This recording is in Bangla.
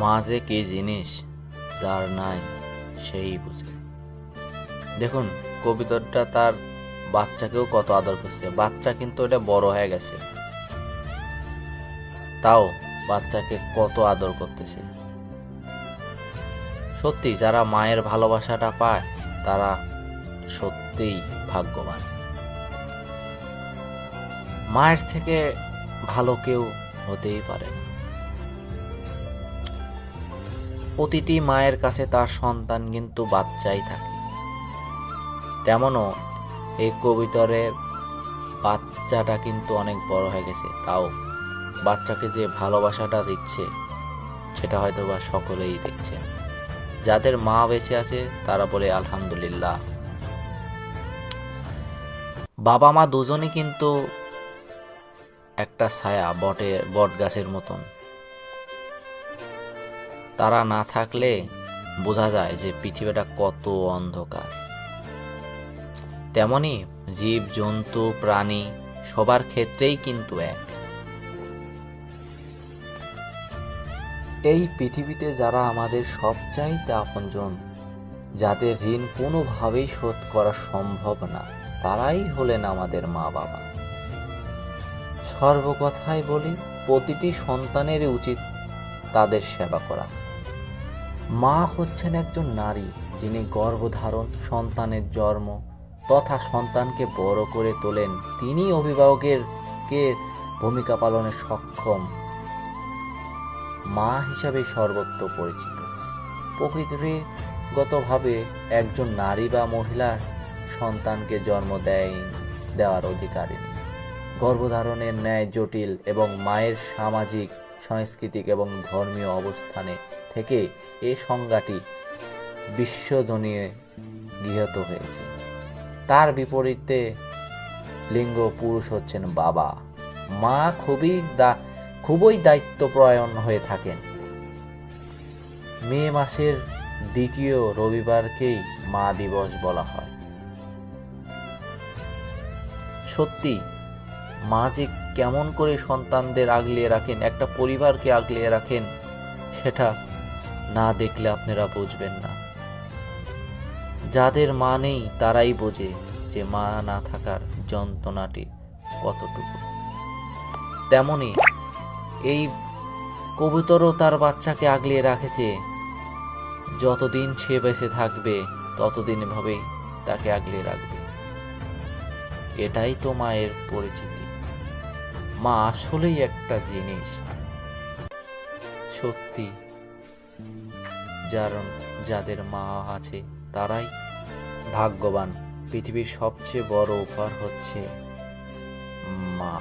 মা যে কি জিনিস, যার নাই সেই বুঝে। দেখুন, কবিতরটা তার বাচ্চাকেও কত আদর করছে। বাচ্চা কিন্তু এটা বড় হয়ে গেছে, তাও বাচ্চাকে কত আদর করতেছে। সত্যি যারা মায়ের ভালোবাসাটা পায় তারা সত্যিই ভাগ্যবান। মায়ের থেকে ভালো কেউ হতেই পারে না। প্রতিটি মায়ের কাছে তার সন্তান কিন্তু বাচ্চাই থাকে। তেমনও এই কবিতরের বাচ্চাটা কিন্তু অনেক বড় হয়ে গেছে, তাও বাচ্চাকে যে ভালোবাসাটা দিচ্ছে সেটা হয়তো বা সকলেই দেখছেন। যাদের মা বেঁচে আছে তারা বলে আলহামদুলিল্লাহ। বাবা মা দুজনই কিন্তু একটা ছায়া, বট গাছের মতন। তারা না থাকলে বোঝা যায় যে পৃথিবীটা কত অন্ধকার। তেমনি জীব জন্তু প্রাণী সবার ক্ষেত্রেই কিন্তু এক। এই পৃথিবীতে যারা আমাদের সবচাইতে আপনজন, যাদের ঋণ কোনোভাবেই শোধ করা সম্ভব না, তারাই হলেন আমাদের মা বাবা। সর্বকথায় বলি, প্রতিটি সন্তানেরই উচিত তাদের সেবা করা। মা হচ্ছেন একজন নারী, যিনি গর্ভধারণ, সন্তানের জন্ম তথা সন্তানকে বড় করে তোলেন। তিনি অভিভাবকের ভূমিকা পালনে সক্ষম। মা হিসাবে সর্বত্র পরিচিত। প্রকৃতিগতভাবে একজন নারী বা মহিলা সন্তানকে জন্ম দেওয়ার অধিকারিণী। গর্ভধারণের ন্যায় জটিল এবং মায়ের সামাজিক, সাংস্কৃতিক এবং ধর্মীয় অবস্থানে থেকে এই সংজ্ঞাটি বিশ্বজনীয় গৃহীত হয়েছে। তার বিপরীতে লিঙ্গ পুরুষ হচ্ছেন বাবা। মা খুবই দায়িত্বপরায়ণ হয়ে থাকেন। মে মাসের দ্বিতীয় রবিবারকেই মা দিবস বলা হয়। সত্যি মা যে কেমন করে সন্তানদের আগলিয়ে রাখেন, একটা পরিবারকে আগলিয়ে রাখেন, সেটা না দেখলে আপনারা বুঝবেন না। যাদের মা নেই তারাই বোঝে যে মা না থাকার যন্ত্রণাটি কতটুকু। তেমনি এই কবুতরও তার বাচ্চাকে আগলিয়ে রাখেছে। যতদিন সে বেঁচে থাকবে ততদিন ভাবেই তাকে আগলিয়ে রাখবে। এটাই তো মায়ের পরিচিতি। মা আসলেই একটা জিনিস। সত্যি যাদের মা আছে তারাই ভাগ্যবান। পৃথিবীর সবচেয়ে বড় উপহার হচ্ছে মা।